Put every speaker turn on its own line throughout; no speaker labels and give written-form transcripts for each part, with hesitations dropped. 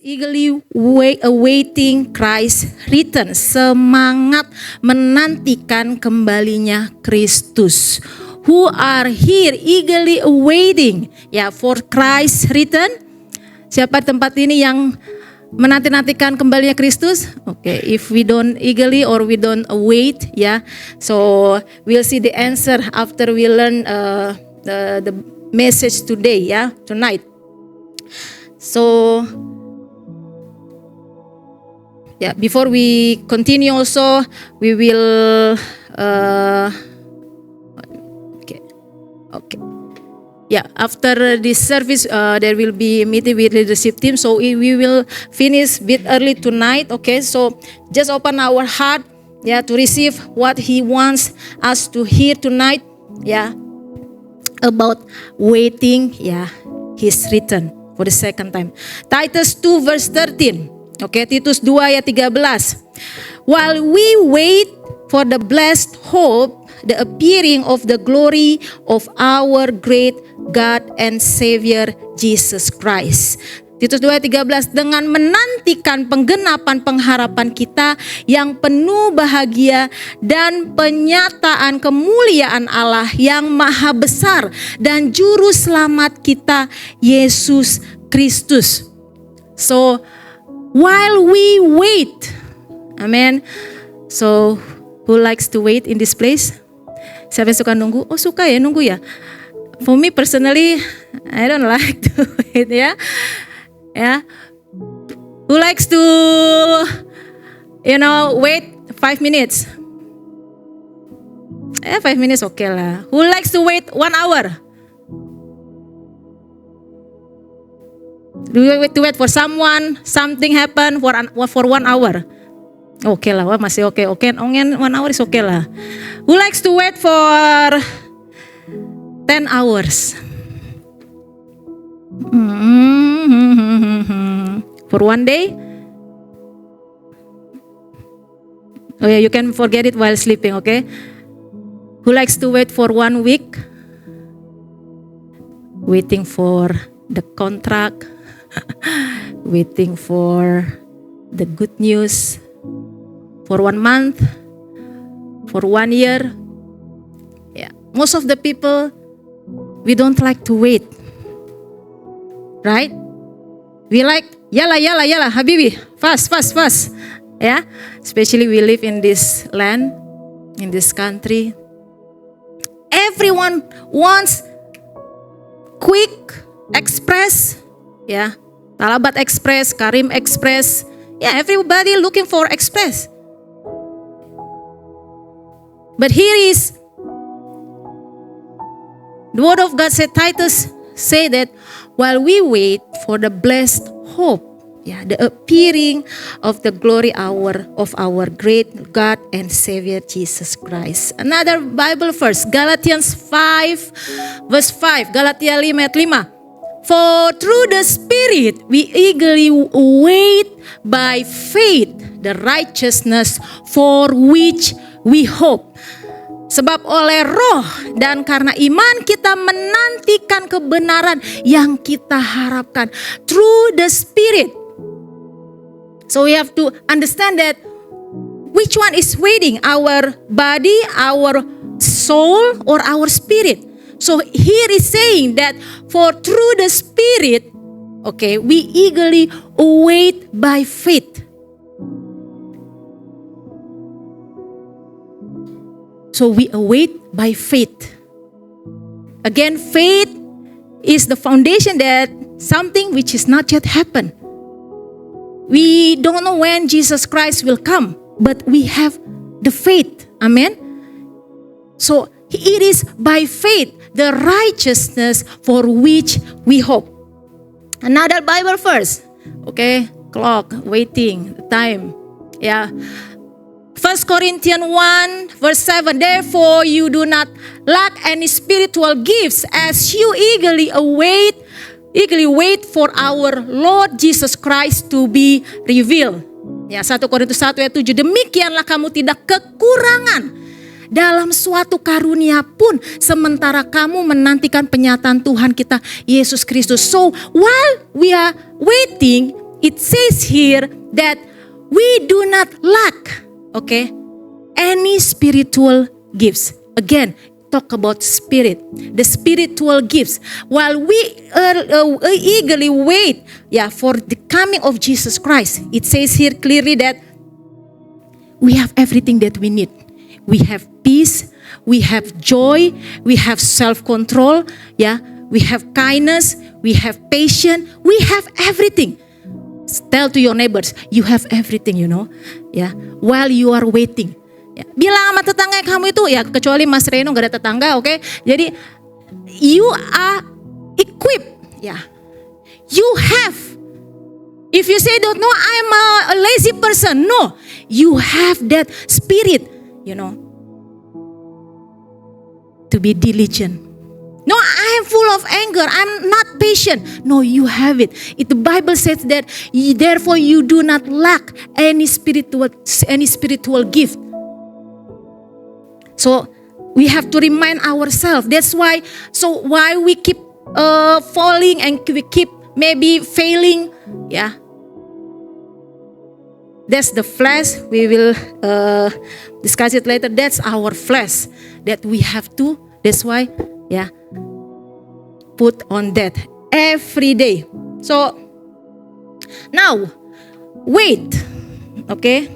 eagerly awaiting Christ's return. Semangat menantikan kembalinya Kristus. Who are here eagerly awaiting for Christ's return? Siapa tempat ini yang menanti-nantikan kembalinya Kristus? Okay, if we don't eagerly or we don't await, so we'll see the answer after we learn the message today, tonight. So before we continue also, we will after this service there will be a meeting with leadership team, so we will finish bit early tonight. Okay, so just open our heart to receive what he wants us to hear tonight about waiting his return for the second time. Titus 2 verse 13. Okay, Titus 2 ayat 13. While we wait for the blessed hope, the appearing of the glory of our great God and Savior Jesus Christ. Titus 2 ayat 13, dengan menantikan penggenapan pengharapan kita yang penuh bahagia dan penyataan kemuliaan Allah yang maha besar dan juru selamat kita Yesus Kristus. So while we wait, amen. So who likes to wait in this place? Siapa yang suka nunggu? Oh, suka ya nunggu ya. For me personally, I don't like to wait Who likes to wait 5 minutes? 5 minutes okay lah. Who likes to wait 1 hour? Do you wait to wait for someone, something happen for 1 hour? Okay lah, masih okay. Okay, 1 hour is okay lah. Who likes to wait for 10 hours? For 1 day? Oh yeah, you can forget it while sleeping, okay? Who likes to wait for 1 week? Waiting for the contract, waiting for the good news, for 1 month, for 1 year. Most of the people, we don't like to wait, right? We like yalla habibi, fast. Especially we live in this land, in this country. Everyone wants quick express, Talabat Express, Karim Express. Everybody looking for express. But here is the word of God said, Titus say that while we wait for the blessed hope, the appearing of the glory of our great God and Savior Jesus Christ. Another Bible verse, Galatians 5 verse 5. Galatia 5 ayat 5. For through the Spirit we eagerly wait by faith the righteousness for which we hope. Sebab oleh roh dan karena iman kita menantikan kebenaran yang kita harapkan. Through the Spirit. So we have to understand that which one is waiting? Our body, our soul, or our spirit? So here is saying that for through the Spirit, we eagerly await by faith. So we await by faith. Again, faith is the foundation that something which is not yet happened. We don't know when Jesus Christ will come, but we have the faith. Amen. So it is by faith the righteousness for which we hope. Another Bible verse. Clock, waiting, time. 1 Corinthians 1 verse 7. Therefore you do not lack any spiritual gifts as you eagerly wait for our Lord Jesus Christ to be revealed. 1 Korintus 1 ayat 7. Demikianlah kamu tidak kekurangan dalam suatu karunia pun sementara kamu menantikan penyataan Tuhan kita Yesus Kristus. So while we are waiting, it says here that we do not lack, okay, any spiritual gifts. Again, talk about spirit, the spiritual gifts. While we eagerly wait, for the coming of Jesus Christ, it says here clearly that we have everything that we need. We have peace, we have joy, we have self-control, we have kindness, we have patience, we have everything. Tell to your neighbors, you have everything, while you are waiting. Bilang sama tetangga kamu itu, kecuali Mas Reno gak ada tetangga, oke? Jadi you are equipped, you have. If you say don't know, I'm a lazy person, no, you have that spirit, to be diligent. No, I am full of anger, I'm not patient. No, you have it. The Bible says that therefore you do not lack any spiritual gift. So we have to remind ourselves. That's why. So why we keep falling and we keep maybe failing. That's the flesh. We will discuss it later. That's our flesh that we have to. That's why, put on that every day. So now, wait. Okay.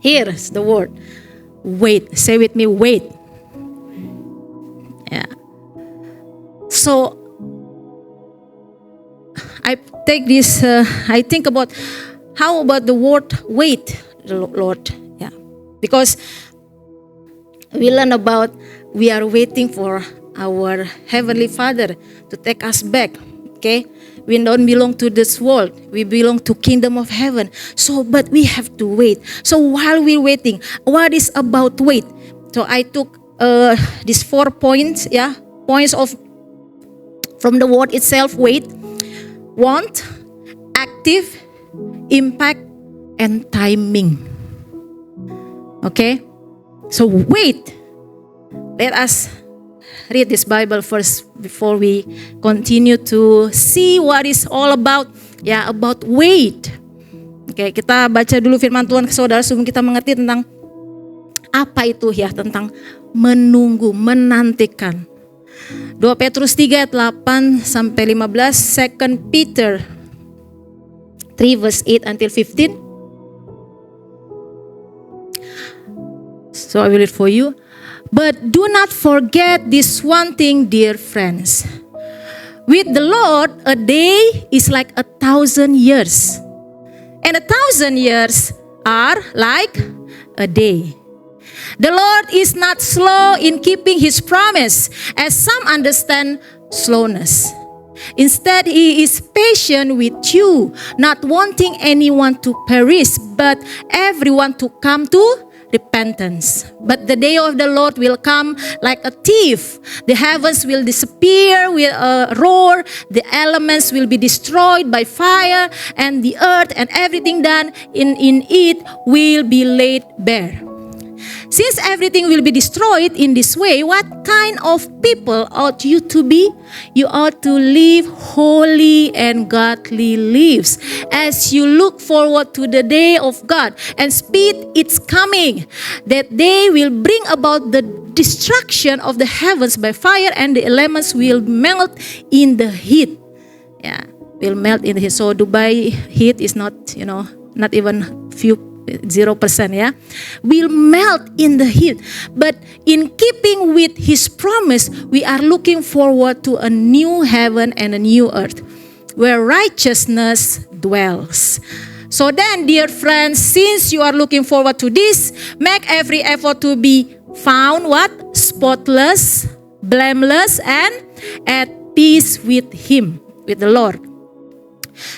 Here's the word. Wait. Say with me, wait. So I take this. I think about how about the word wait, Lord. Because we learn about we are waiting for our Heavenly Father to take us back. Okay, we don't belong to this world. We belong to Kingdom of Heaven. So, but we have to wait. So while we're waiting, what is about wait? So I took these 4 points. Points of from the word itself. Wait, want, active, impact, and timing. Okay, so wait. Let us read this Bible first before we continue to see what is all about. About wait. Oke, kita baca dulu firman Tuhan ke saudara sebelum kita mengerti tentang apa itu tentang menunggu, menantikan. 2 Petrus 3 ayat 8 sampai 15, 2 Peter 3 verse 8 until 15. So I will read for you. But do not forget this one thing, dear friends. With the Lord, a day is like 1,000 years. And 1,000 years are like a day. The Lord is not slow in keeping His promise, as some understand slowness. Instead, He is patient with you, not wanting anyone to perish, but everyone to come to repentance. But the day of the Lord will come like a thief. The heavens will disappear with a roar. The elements will be destroyed by fire, and the earth and everything done in it will be laid bare. Since everything will be destroyed in this way, what kind of people ought you to be? You ought to live holy and godly lives as you look forward to the day of God and speed its coming, that they will bring about the destruction of the heavens by fire, and the elements will melt in the heat. Will melt in the heat. So Dubai heat is not, not even few 0%, will melt in the heat. But in keeping with His promise, we are looking forward to a new heaven and a new earth where righteousness dwells. So then, dear friends, since you are looking forward to this, make every effort to be found what? Spotless, blameless, and at peace with Him, with the Lord.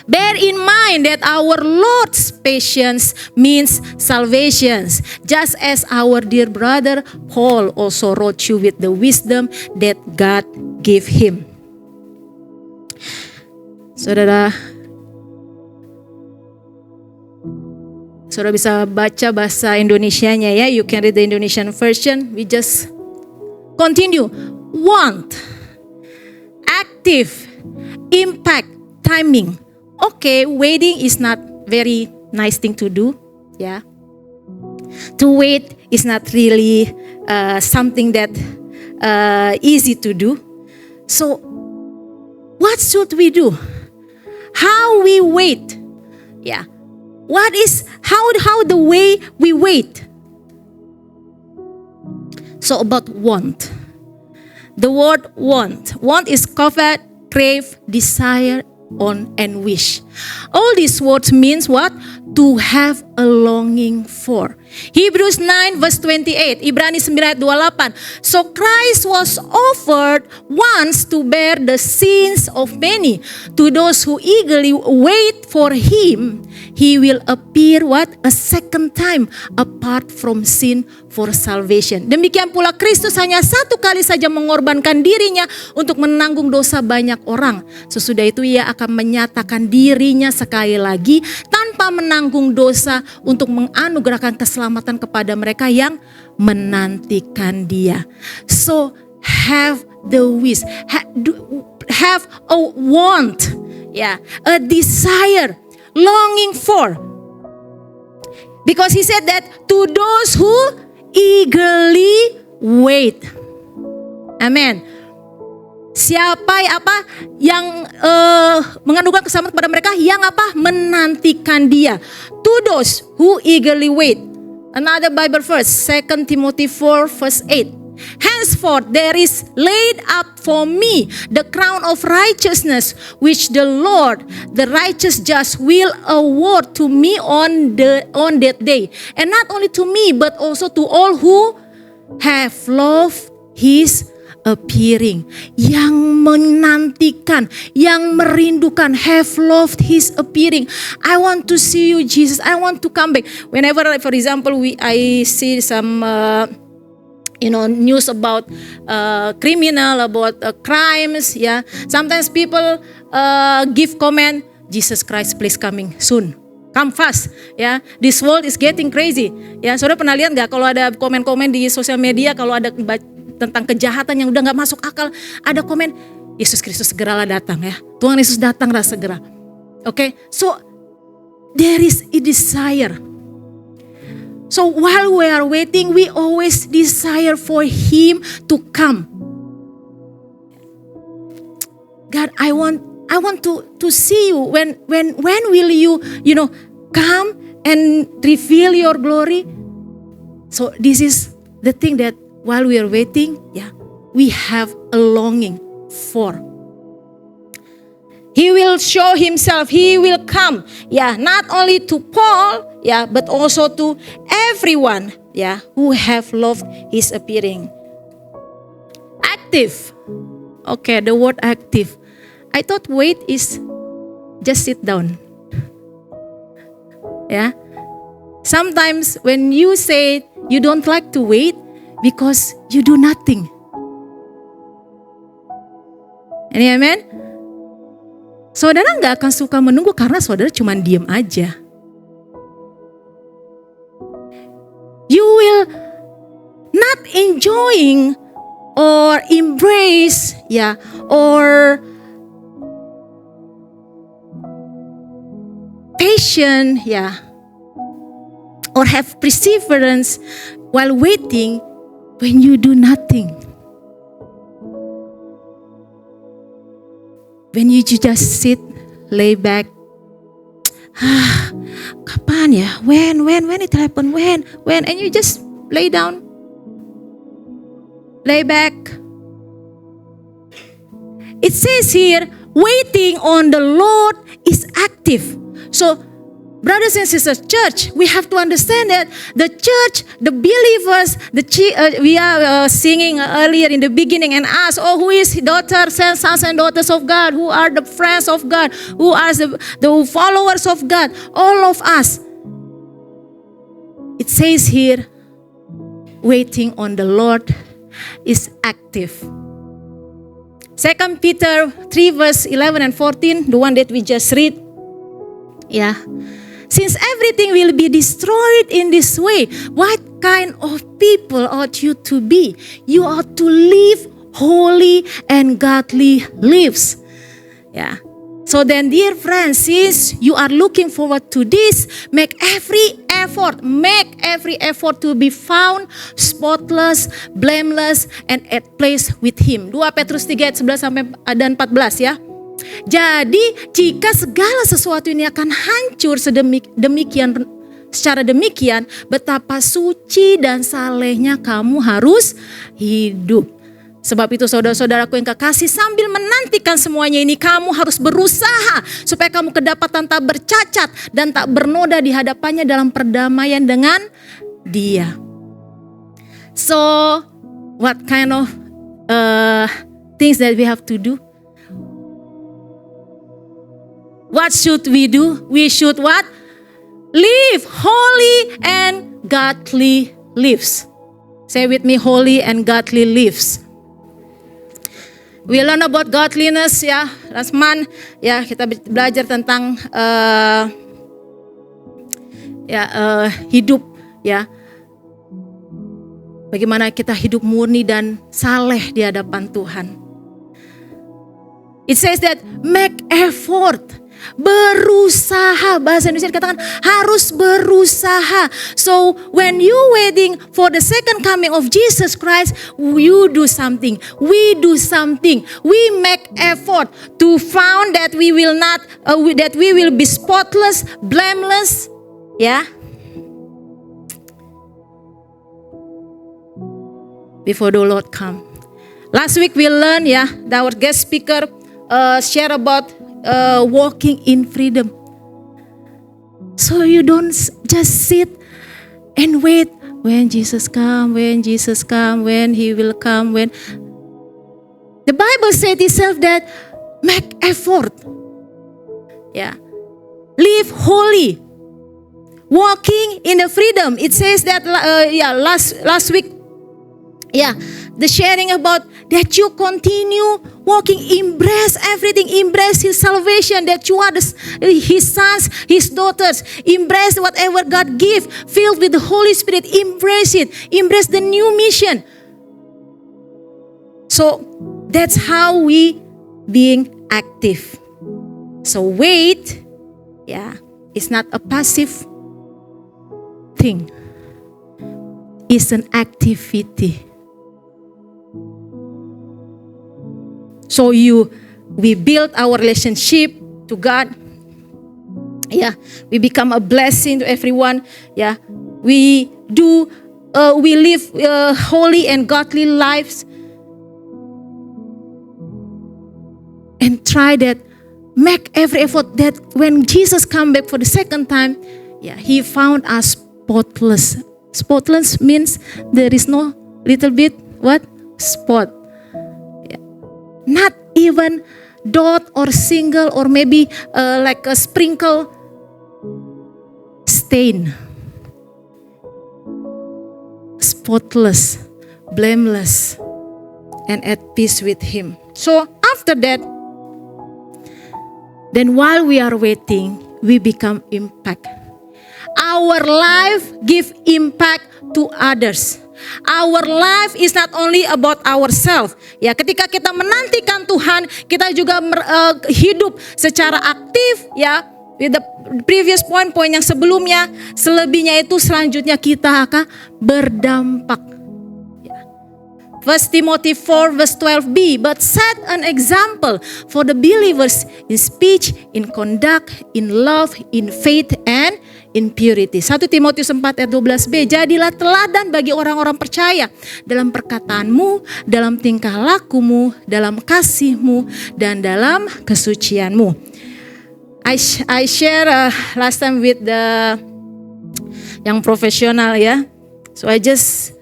Bear in mind that our Lord's patience means salvation, just as our dear brother Paul also wrote you with the wisdom that God gave him. Saudara bisa baca bahasa Indonesianya ya. You can read the Indonesian version. We just continue. Want, active, impact, timing. okay, waiting is not very nice thing to do. Yeah. To wait is not really something that easy to do. So, what should we do? How we wait? Yeah. What is how the way we wait? So about want. The word want. Want is covet, crave, desire, on, and wish. All these words means what? To have a longing for. Hebrews 9 verse 28. Ibrani 9 ayat 28. So Christ was offered once to bear the sins of many. To those who eagerly wait for him, he will appear what? A second time apart from sin for salvation. Demikian pula Kristus hanya satu kali saja mengorbankan dirinya untuk menanggung dosa banyak orang. Sesudah itu ia akan menyatakan dirinya sekali lagi tanpa menanggung dosa untuk menganugerahkan keselamatan kepada mereka yang menantikan dia. So have the wish, have a want, yeah, a desire, longing for. Because he said that to those who eagerly wait. Amen. Siapa yang menganugerahkan keselamatan kepada mereka yang menantikan dia. To those who eagerly wait. Another Bible verse, 2 Timothy 4 verse 8. Henceforth there is laid up for me the crown of righteousness, which the Lord, the righteous judge, will award to me on that day. And not only to me, but also to all who have loved his appearing. Yang menantikan, yang merindukan, have loved his appearing. I want to see you, Jesus. I want to come back. Whenever, for example, I see some news about criminal, about crimes. Yeah, sometimes people give comment, Jesus Christ, please coming soon. Come fast, ya. This world is getting crazy. Ya, saudara pernah lihat nggak kalau ada komen-komen di sosial media kalau ada tentang kejahatan yang udah nggak masuk akal, ada komen, Yesus Kristus segeralah datang ya. Tuhan Yesus datanglah segera. Okay, so there is a desire. So while we are waiting, we always desire for him to come. God, I want to see you. When will you come and reveal your glory? So this is the thing that while we are waiting, we have a longing for. He will show himself, he will come, not only to Paul, but also to everyone, who have loved his appearing. Active. Okay, the word active. I thought wait is just sit down. Yeah. Sometimes when you say you don't like to wait because you do nothing. Ini amen? Saudara gak akan suka menunggu karena saudara cuma diam aja. You will not enjoying or embrace, or patient, or have perseverance while waiting when you do nothing. When you just sit, lay back. Kapan ya? When it happen? When? And you just lay down. Lay back. It says here, waiting on the Lord is active. So, brothers and sisters, church, we have to understand that the church, the believers, we are singing earlier in the beginning and ask, who is daughters and sons and daughters of God? Who are the friends of God? Who are the followers of God? All of us. It says here, waiting on the Lord is active. 2 Peter 3 verse 11 and 14, the one that we just read. Since everything will be destroyed in this way, what kind of people ought you to be? You ought to live holy and godly lives. So then, dear friends, since you are looking forward to this, make every effort to be found spotless, blameless, and at place with Him. 2 Petrus 3 ayat 11 sampai dan 14 ya. Jadi jika segala sesuatu ini akan hancur secara demikian, betapa suci dan salehnya kamu harus hidup. Sebab itu saudara-saudaraku yang kekasih, sambil menantikan semuanya ini, kamu harus berusaha supaya kamu kedapatan tak bercacat dan tak bernoda di hadapannya dalam perdamaian dengan Dia. So, what kind of things that we have to do? What should we do? We should what? Live holy and godly lives. Say with me, holy and godly lives. We learn about godliness ya, last month ya, kita belajar tentang hidup ya. Bagaimana kita hidup murni dan saleh di hadapan Tuhan. It says that make effort. Berusaha, bahasa Indonesia dikatakan harus berusaha. So when you waiting for the second coming of Jesus Christ, you do something, we do something, we make effort to found that we will not, that we will be spotless, blameless, ya. Before the Lord come. Last week we learned our guest speaker share about walking in freedom. So you don't just sit and wait when Jesus come, when He will come, when. The Bible said itself that make effort. Yeah. Live holy. Walking in the freedom. It says that last week. Yeah, the sharing about that you continue walking, embrace everything, embrace His salvation, that you are His sons, His daughters, embrace whatever God gives, filled with the Holy Spirit, embrace it, embrace the new mission. So that's how we being active. So wait, it's not a passive thing, it's an activity. So we build our relationship to God. We become a blessing to everyone. We live holy and godly lives. And try that, make every effort that when Jesus come back for the second time, He found us spotless. Spotless means there is no little bit spot. Not even dot or single or maybe like a sprinkle stain. Spotless, blameless, and at peace with Him. So after that, then while we are waiting, we become impact. Our life give impact to others. Our life is not only about ourselves. Ketika kita menantikan Tuhan, kita juga hidup secara aktif With the previous point yang sebelumnya, selebihnya itu selanjutnya kita akan berdampak. 1 Timothy 4 verse 12b, but set an example for the believers in speech, in conduct, in love, in faith, and in purity. 1 Timotius 4 ayat 12b, jadilah teladan bagi orang-orang percaya dalam perkataanmu, dalam tingkah lakumu, dalam kasihmu, dan dalam kesucianmu. I share last time with the yang profesional So I just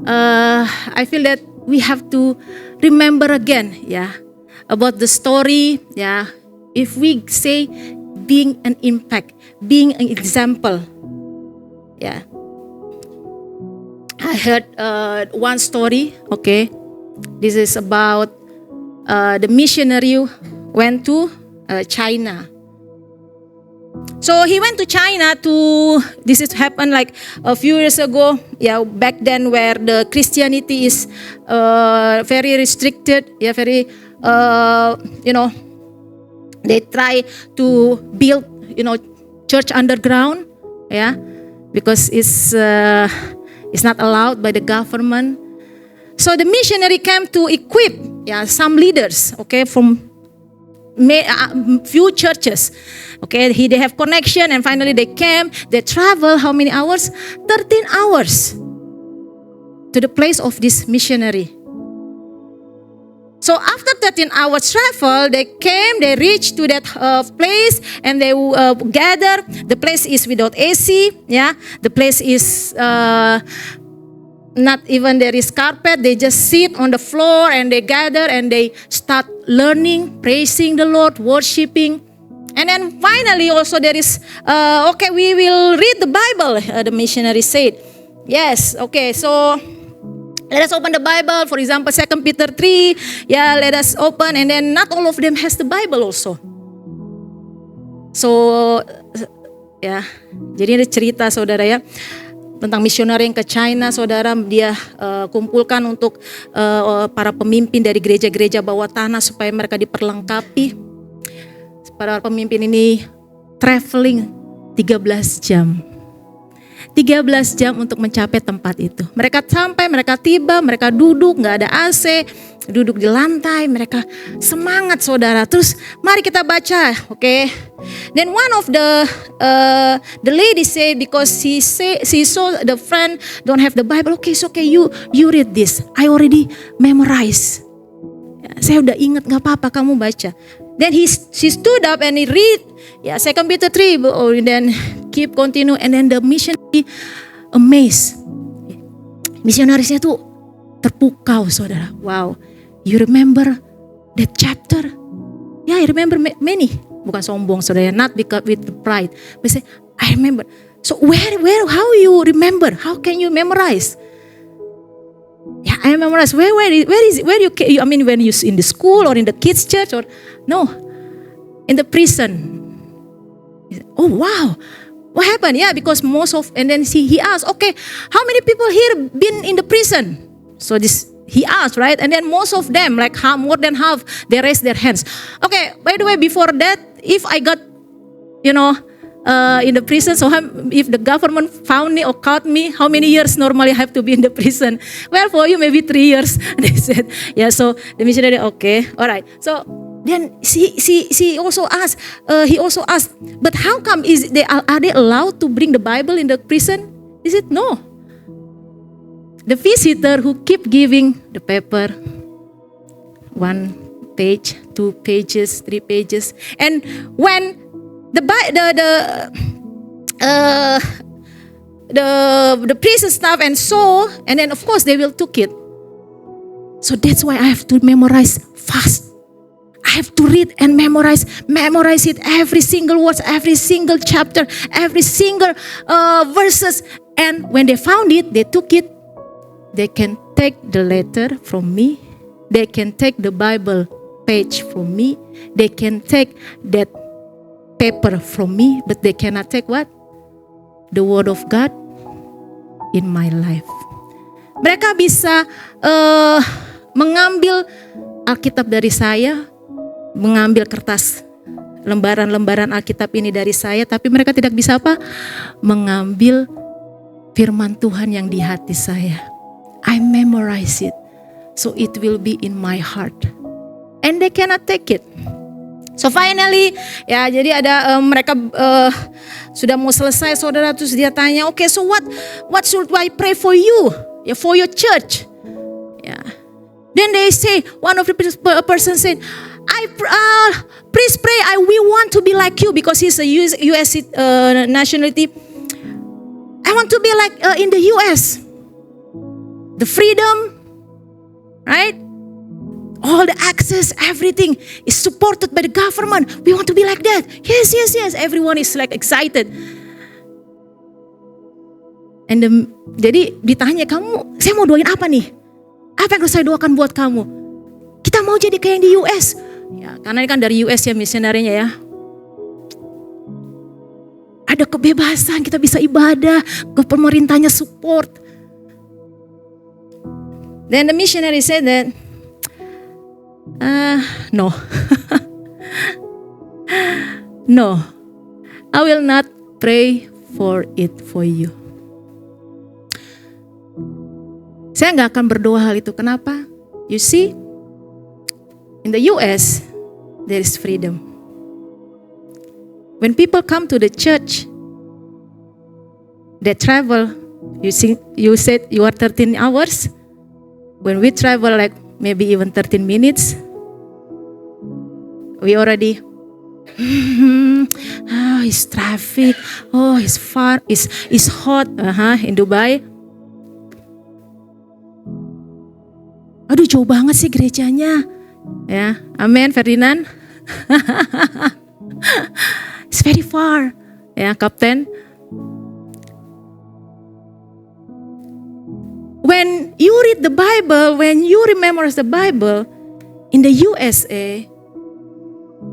I feel that we have to remember again about the story if we say being an impact, being an example. I heard one story, this is about the missionary went to China. So he went to China this has happened like a few years ago, back then where the Christianity is very restricted, very, They try to build, church underground, because it's not allowed by the government. So the missionary came to equip, some leaders, from few churches. They have connection, and finally they came. They travel how many hours? 13 hours to the place of this missionary. So after 13 hours travel, they came, they reached to that place, and they gather. The place is without AC, The place is not even there is carpet. They just sit on the floor and they gather and they start learning, praising the Lord, worshiping. And then finally also there is, we will read the Bible, the missionary said. Yes, so let us open the Bible, for example, 2 Peter 3. Let us open, and then not all of them has the Bible also. So, jadi ada cerita saudara tentang misionari yang ke China, saudara, dia kumpulkan untuk para pemimpin dari gereja-gereja bawah tanah supaya mereka diperlengkapi. Para pemimpin ini traveling 13 jam. 13 jam untuk mencapai tempat itu. Mereka sampai, mereka tiba, mereka duduk, gak ada AC, duduk di lantai, mereka semangat saudara. Terus mari kita baca, Then one of the lady say, because she saw the friend don't have the Bible, it's okay, you read this. I already memorize. Saya udah ingat, gak apa-apa, kamu baca. Then she stood up and he read, 2 Peter 3, and then continue, and then the missionary amazed. Misionarisnya tuh terpukau, saudara. Wow, you remember that chapter? I remember many. Bukan sombong, saudara, not because with the pride, but say, I remember. So where, how you remember? How can you memorize? I memorize. Where is it? Where you? I mean, when you in the school or in the kids' church or no, in the prison. Oh wow, what happened? Because and then he asked, how many people here been in the prison? So he asked, right? And then most of them, like more than half, they raised their hands. By the way, before that, if I got, in the prison, so if the government found me or caught me, how many years normally I have to be in the prison? Well, for you maybe 3 years. They said, so the missionary, all right. So then he also asked, but how come are they allowed to bring the Bible in the prison? He said, no. The visitor who keep giving the paper, 1 page, 2 pages, 3 pages, and when the prison staff and so, and then of course they will took it. So that's why I have to memorize fast. I have to read and memorize it, every single words, every single chapter, every single verses. And when they found it, they took it. They can take the letter from me. They can take the Bible page from me. They can take that paper from me, but they cannot take what? The word of God in my life. Mereka bisa mengambil Alkitab dari saya, mengambil kertas lembaran-lembaran Alkitab ini dari saya, tapi mereka tidak bisa apa? Mengambil firman Tuhan yang di hati saya. I memorize it, so it will be in my heart. And they cannot take it. So finally, jadi ada mereka sudah mau selesai, saudara, terus dia tanya, so what should I pray for you? For your church. Then they say, one of the person said, please pray, we want to be like you, because he's a US nationality. I want to be like in the US. The freedom, right? All the access, everything is supported by the government. We want to be like that. Yes. Everyone is like excited. And jadi ditanya, kamu, saya mau doain apa nih? Apa yang harus saya doakan buat kamu? Kita mau jadi kayak yang di US. Karena ini kan dari US misionarinya Ada kebebasan, kita bisa ibadah, ke pemerintahnya support. Then the missionary said that, no. No, I will not pray for it for you. Saya nggak akan berdoa hal itu. Kenapa? You see, in the US, there is freedom. When people come to the church, they travel. You said you are 13 hours. When we travel like maybe even 13 minutes, we already, it's traffic. Oh, it's far. It's hot. In Dubai. Aduh, jauh banget sih gerejanya. Ya, amen, Ferdinand. It's very far. Ya, Kapten. When you read the Bible, when you remember the Bible, in the USA,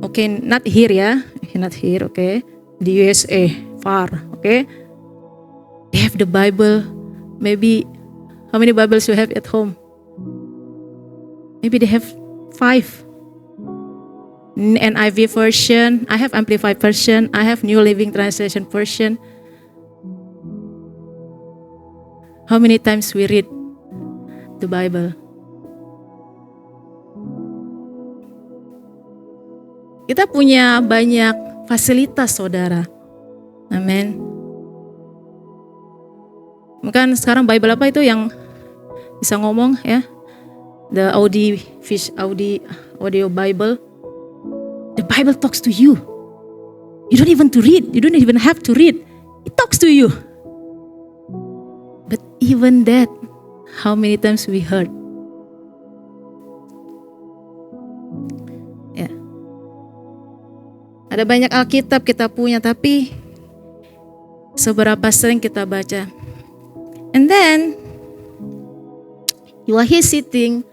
okay, not here ya, not here, okay, the USA, far, okay, they have the Bible. Maybe, how many Bibles you have at home? Maybe they have 5. NIV version, I have Amplified version, I have New Living Translation version. How many times we read the Bible? Kita punya banyak fasilitas, saudara. Amin. Mungkin sekarang Bible apa itu yang bisa ngomong ya? The audio Bible. The Bible talks to you. You don't even to read. You don't even have to read. It talks to you. But even that, how many times we heard? Ya. Ada banyak Alkitab kita punya, tapi seberapa sering kita baca? And then you are here sitting,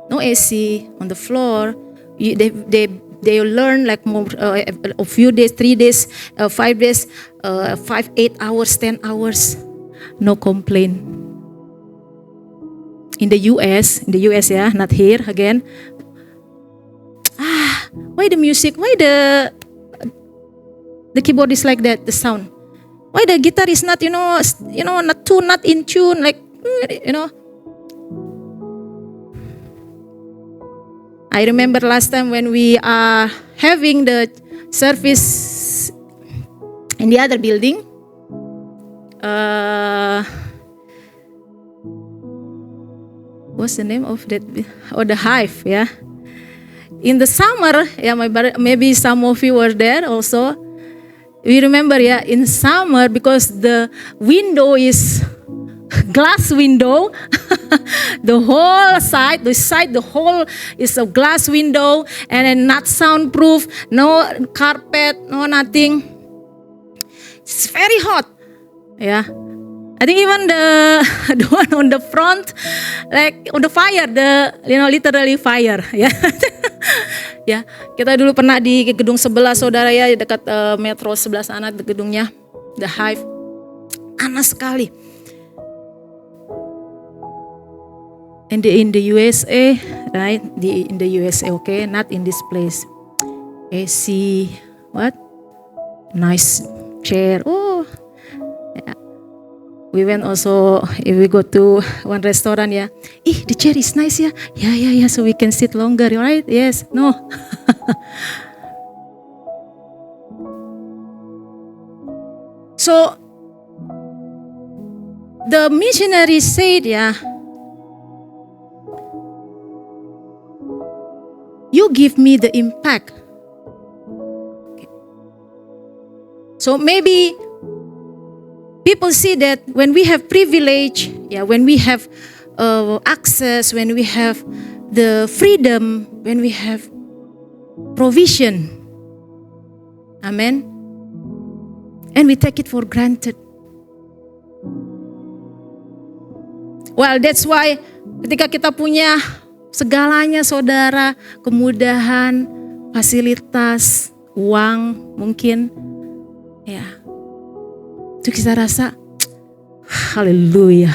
no AC, on the floor. They learn like more, a few days, 3 days, 5 days, 8 hours, 10 hours. No complaint. In the US ya, not here again. Why the music? Why the keyboard is like that? The sound. Why the guitar is not, not in tune, like, I remember last time when we are having the service in the other building. What's the name of that? Oh, the Hive, yeah. In the summer, yeah, maybe some of you were there also. We remember, yeah, in summer, because the window is glass window, the whole is a glass window, and then not soundproof, no carpet, no nothing. It's very hot, yeah. I think even the one on the front, like on the fire, literally fire, ya. Ya, kita dulu pernah di gedung sebelah, saudara ya, dekat metro sebelah sana, gedungnya, The Hive, panas sekali. In the USA, right? In the USA, okay, not in this place. AC, what? Nice chair. Oh, yeah. We went also. If we go to one restaurant, yeah. The chair is nice, yeah. Yeah. So we can sit longer, right? Yes. No. So the missionary said, yeah. You give me the impact. Okay. So maybe people see that when we have privilege, yeah, when we have access, when we have the freedom, when we have provision, amen, and we take it for granted. Well, that's why ketika kita punya segalanya, saudara, kemudahan, fasilitas, uang mungkin, ya, itu kita rasa, haleluya,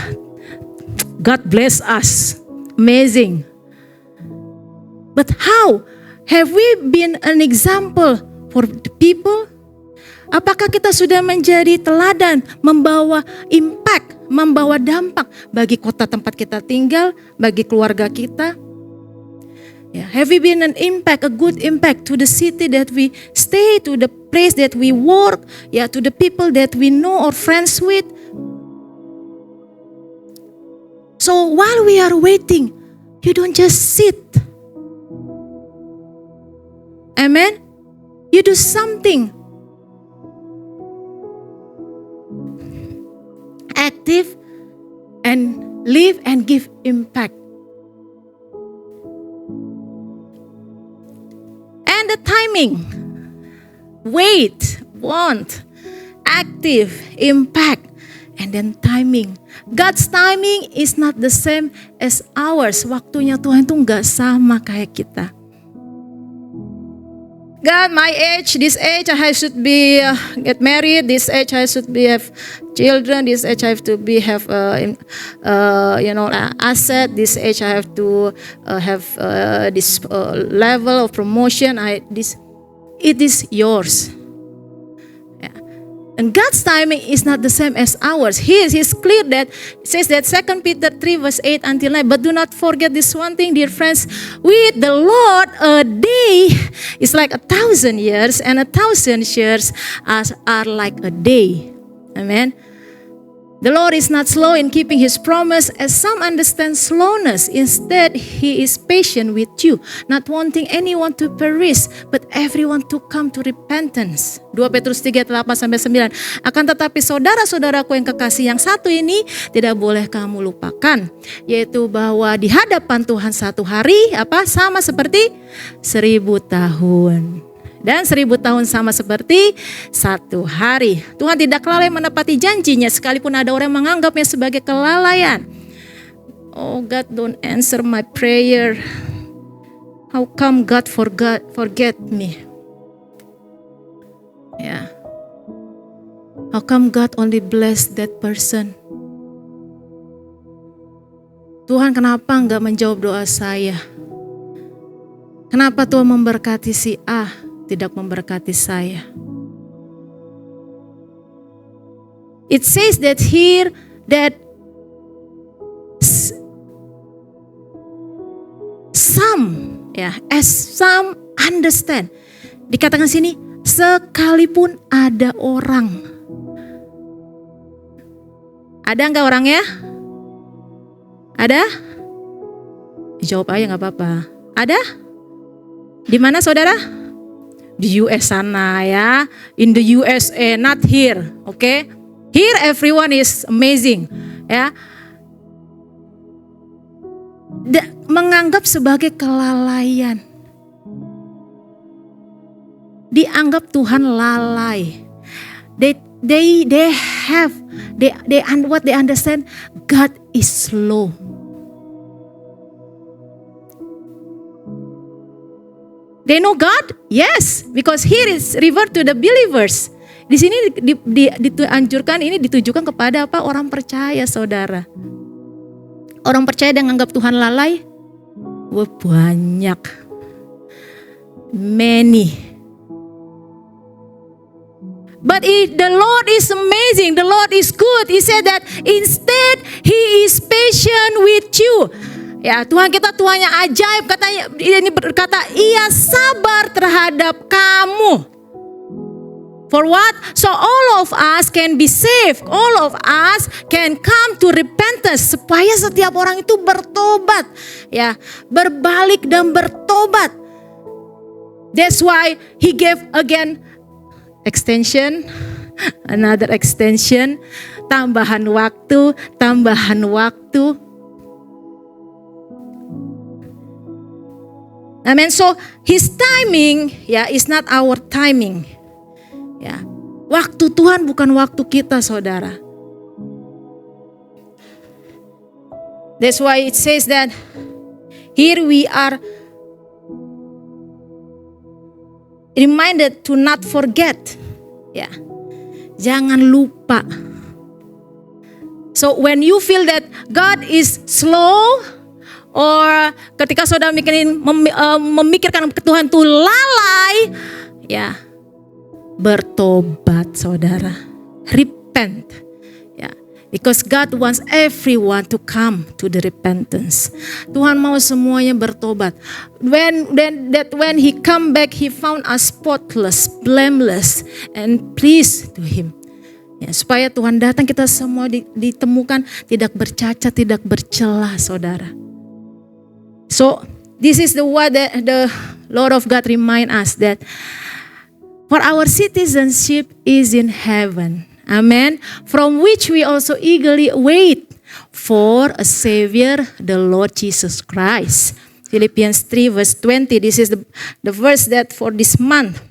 God bless us, amazing. But how have we been an example for the people? Apakah kita sudah menjadi teladan, membawa impact, membawa dampak bagi kota tempat kita tinggal, bagi keluarga kita? Have we been an impact, a good impact to the city that we stay, to the place that we work, to the people that we know or friends with? So while we are waiting, you don't just sit. Amen? You do something. Active and live and give impact. And the timing. Wait, want, active, impact, and then timing. God's timing is not the same as ours. Waktunya Tuhan itu gak sama kayak kita. God, my age, this age I should be get married. This age I should be have children. This age I have to be have asset. This age I have to have this level of promotion. It is yours. And God's timing is not the same as ours. He's clear that it says that 2 Peter 3 verse 8 until 9. But do not forget this one thing, dear friends. With the Lord, a day is like 1,000 years, and 1,000 years are like a day. Amen. The Lord is not slow in keeping His promise, as some understand slowness. Instead, He is patient with you, not wanting anyone to perish, but everyone to come to repentance. 2 Petrus 3:8-9. Akan tetapi saudara-saudaraku yang kekasih, yang satu ini tidak boleh kamu lupakan, yaitu bahwa di hadapan Tuhan satu hari sama seperti 1,000 tahun. Dan 1,000 tahun sama seperti satu hari. Tuhan tidak lalai menepati janjinya, sekalipun ada orang yang menganggapnya sebagai kelalaian. Oh, God don't answer my prayer. How come God forget me? How come God only bless that person? Tuhan, kenapa enggak menjawab doa saya? Kenapa Tuhan memberkati si A, tidak memberkati saya? It says that here that some understand. Dikatakan sini, sekalipun ada orang. Ada enggak orangnya? Ada? Jawab aja, gak apa-apa. Ada? Di mana saudara? Di US sana ya. In the USA, not here. Okay? Here everyone is amazing. Ya. Menganggap sebagai kelalaian. Dianggap Tuhan lalai. What they understand, God is slow. They know God? Yes, because here is referred to the believers. Di sini dianjurkan, ini ditujukan kepada orang percaya, saudara. Orang percaya dan menganggap Tuhan lalai? Wah, banyak. Many. But the Lord is amazing. The Lord is good. He said that instead He is patient with you. Ya, Tuhan kita Tuhan yang ajaib, katanya ini berkata Ia sabar terhadap kamu. For what? So all of us can be saved. All of us can come to repentance, supaya setiap orang itu bertobat, ya, berbalik dan bertobat. That's why He gave again extension, another extension, tambahan waktu. Amen. So His timing is not our timing. Ya. Waktu Tuhan bukan waktu kita, saudara. That's why it says that here we are reminded to not forget. Ya. Jangan lupa. So when you feel that God is slow, or ketika saudara memikirkan Tuhan itu lalai, ya, bertobat, saudara. Repent. Ya, because God wants everyone to come to the repentance. Tuhan mau semuanya bertobat. When he come back, he found us spotless, blameless, and pleased to him. Ya, supaya Tuhan datang kita semua ditemukan tidak bercacat, tidak bercela, saudara. So this is the word that the Lord of God remind us that for our citizenship is in heaven. Amen. From which we also eagerly wait for a Savior, the Lord Jesus Christ. Philippians 3 verse 20. This is the verse that for this month